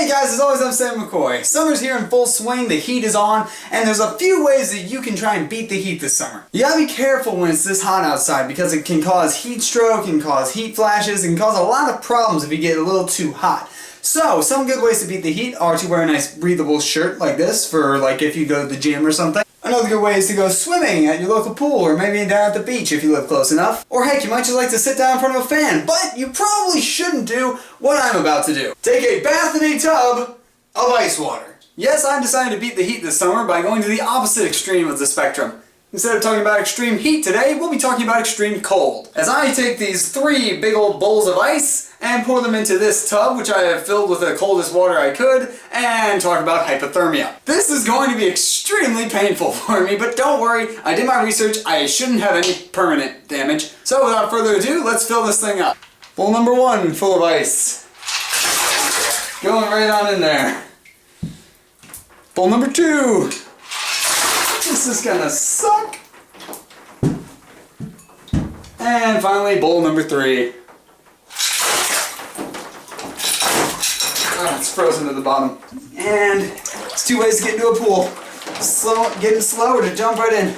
Hey guys, as always I'm Sam McCoy. Summer's here in full swing, the heat is on, and there's a few ways that you can try and beat the heat this summer. You gotta be careful when it's this hot outside because it can cause heat stroke, can cause heat flashes, and cause a lot of problems if you get a little too hot. So, some good ways to beat the heat are to wear a nice breathable shirt like this for like if you go to the gym or something. Another good way is to go swimming at your local pool or maybe down at the beach if you live close enough. Or heck, you might just like to sit down in front of a fan, but you probably shouldn't do what I'm about to do. Take a bath in a tub of ice water. Yes, I decided to beat the heat this summer by going to the opposite extreme of the spectrum. Instead of talking about extreme heat today, we'll be talking about extreme cold. As I take these 3 big old bowls of ice and pour them into this tub, which I have filled with the coldest water I could, and talk about hypothermia. This is going to be extremely painful for me, but don't worry, I did my research, I shouldn't have any permanent damage. So without further ado, let's fill this thing up. Bowl number 1 full of ice. Going right on in there. Bowl number 2. This is gonna suck. And finally, bowl number 3. Oh, it's frozen to the bottom. And it's 2 ways to get into a pool. Getting slow or to jump right in.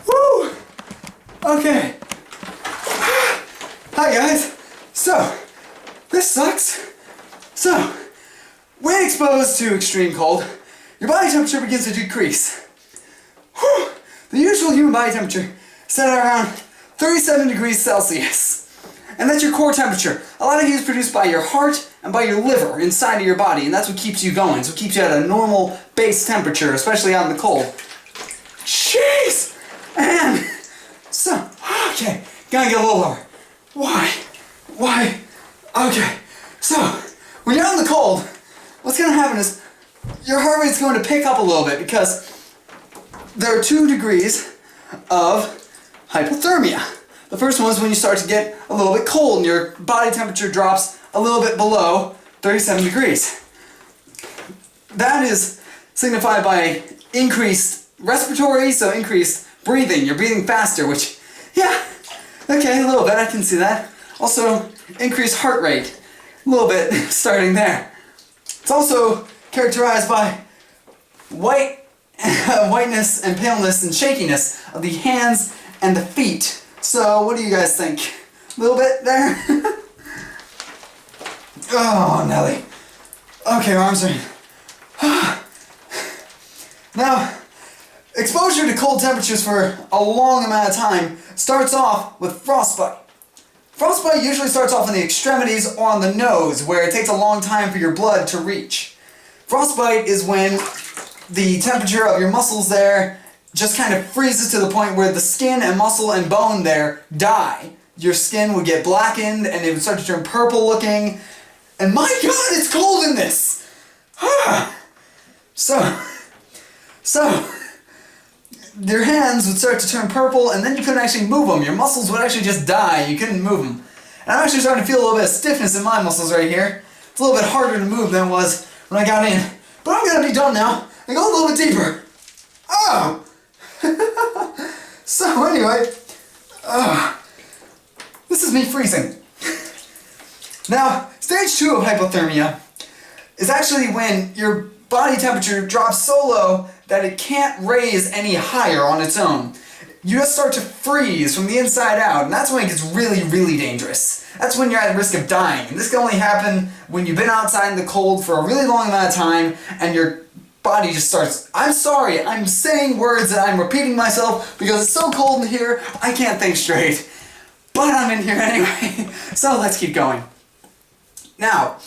Woo! Okay. Hi guys. So, this sucks. So, when exposed to extreme cold, your body temperature begins to decrease. Whew. The usual human body temperature is set at around 37 degrees Celsius. And that's your core temperature. A lot of heat is produced by your heart and by your liver inside of your body, and that's what keeps you going. So it keeps you at a normal base temperature, especially out in the cold. Jeez! And so, okay, gotta get a little lower. Why? Okay, so when you're out in the cold, what's going to happen is your heart rate's going to pick up a little bit because there are 2 degrees of hypothermia. The first one is when you start to get a little bit cold and your body temperature drops a little bit below 37 degrees. That is signified by increased respiratory, so increased breathing. You're breathing faster, which, yeah, okay, a little bit, I can see that. Also, increased heart rate, a little bit starting there. It's also characterized by whiteness and paleness and shakiness of the hands and the feet. So, what do you guys think? A little bit there? Oh, Nelly. Okay, arms are in. Now, exposure to cold temperatures for a long amount of time starts off with frostbite. Frostbite usually starts off in the extremities or on the nose, where it takes a long time for your blood to reach. Frostbite is when the temperature of your muscles there just kind of freezes to the point where the skin and muscle and bone there die. Your skin would get blackened and it would start to turn purple looking. And my God, it's cold in this! So, your hands would start to turn purple and then you couldn't actually move them. Your muscles would actually just die. You couldn't move them. And I'm actually starting to feel a little bit of stiffness in my muscles right here. It's a little bit harder to move than it was when I got in. But I'm gonna be done now and go a little bit deeper. Oh! So anyway, this is me freezing. Now, stage 2 of hypothermia is actually when your body temperature drops so low that it can't raise any higher on its own. You just start to freeze from the inside out, and that's when it gets really, really dangerous. That's when you're at risk of dying. And this can only happen when you've been outside in the cold for a really long amount of time, and your body just starts, I'm sorry, I'm saying words and I'm repeating myself because it's so cold in here, I can't think straight. But I'm in here anyway, so let's keep going. Now,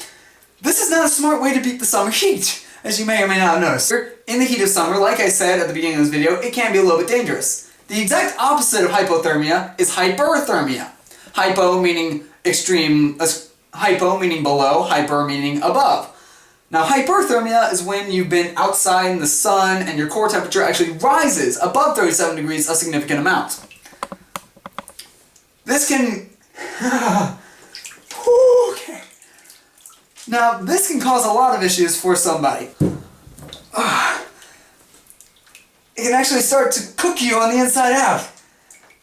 this is not a smart way to beat the summer heat, as you may or may not have noticed. In the heat of summer, like I said at the beginning of this video, it can be a little bit dangerous. The exact opposite of hypothermia is hyperthermia. Hypo meaning extreme, hypo meaning below, hyper meaning above. Now, hyperthermia is when you've been outside in the sun and your core temperature actually rises above 37 degrees a significant amount. This can... Okay. Now, this can cause a lot of issues for somebody. It can actually start to cook you on the inside out.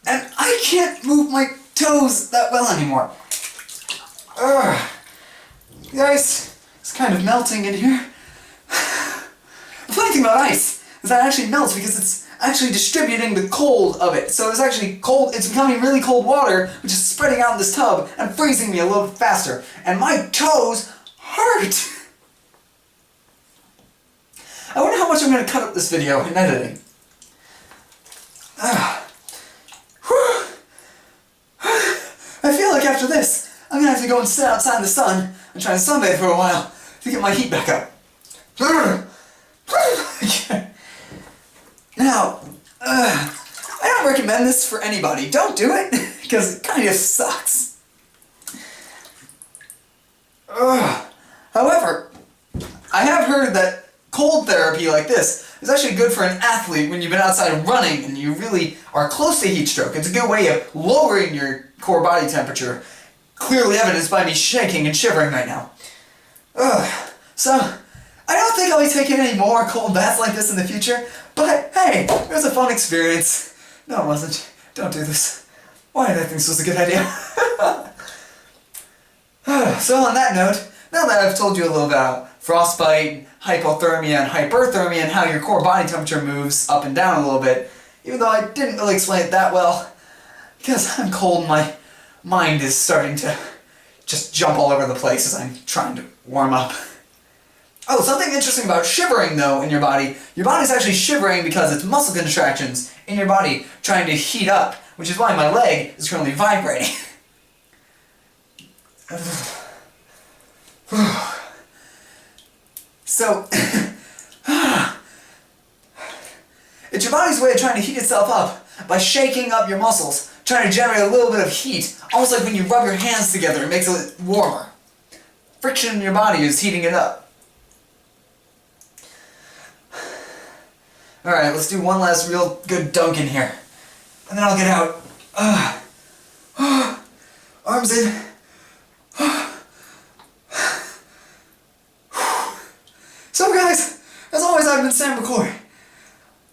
And I can't move my toes that well anymore. The ice is kind of melting in here. The funny thing about ice is that it actually melts because it's actually distributing the cold of it. So it's actually cold, it's becoming really cold water, which is spreading out in this tub and freezing me a little bit faster. And my toes hurt! I wonder how much I'm going to cut up this video in editing. I feel like after this, I'm going to have to go and sit outside in the sun and try to sunbathe for a while to get my heat back up. Now, I don't recommend this for anybody. Don't do it, because it kind of sucks. However, I have heard that cold therapy like this is actually good for an athlete when you've been outside running and you really are close to heat stroke. It's a good way of lowering your core body temperature, clearly evidenced by me shaking and shivering right now. So, I don't think I'll be taking any more cold baths like this in the future, but hey, it was a fun experience. No, it wasn't. Don't do this. Why did I think this was a good idea? So on that note, now that I've told you a little about frostbite, hypothermia, and hyperthermia, and how your core body temperature moves up and down a little bit, even though I didn't really explain it that well, because I'm cold, my mind is starting to just jump all over the place as I'm trying to warm up. Oh, something interesting about shivering, though, in your body's actually shivering because it's muscle contractions in your body trying to heat up, which is why my leg is currently vibrating. So, it's your body's way of trying to heat itself up by shaking up your muscles, trying to generate a little bit of heat, almost like when you rub your hands together, it makes it warmer. Friction in your body is heating it up. Alright, let's do one last real good dunk in here. And then I'll get out. Arms in. So guys, as always I've been Sam McCoy.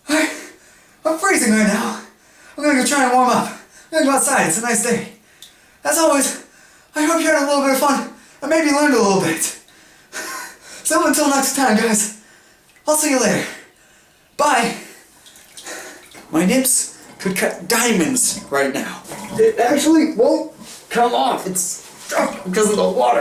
I'm freezing right now. I'm gonna go try and warm up. I'm gonna go outside, it's a nice day. As always, I hope you had a little bit of fun and maybe learned a little bit. So until next time guys, I'll see you later. Bye! My nips could cut diamonds right now. It actually won't come off. It's stuck because of the water.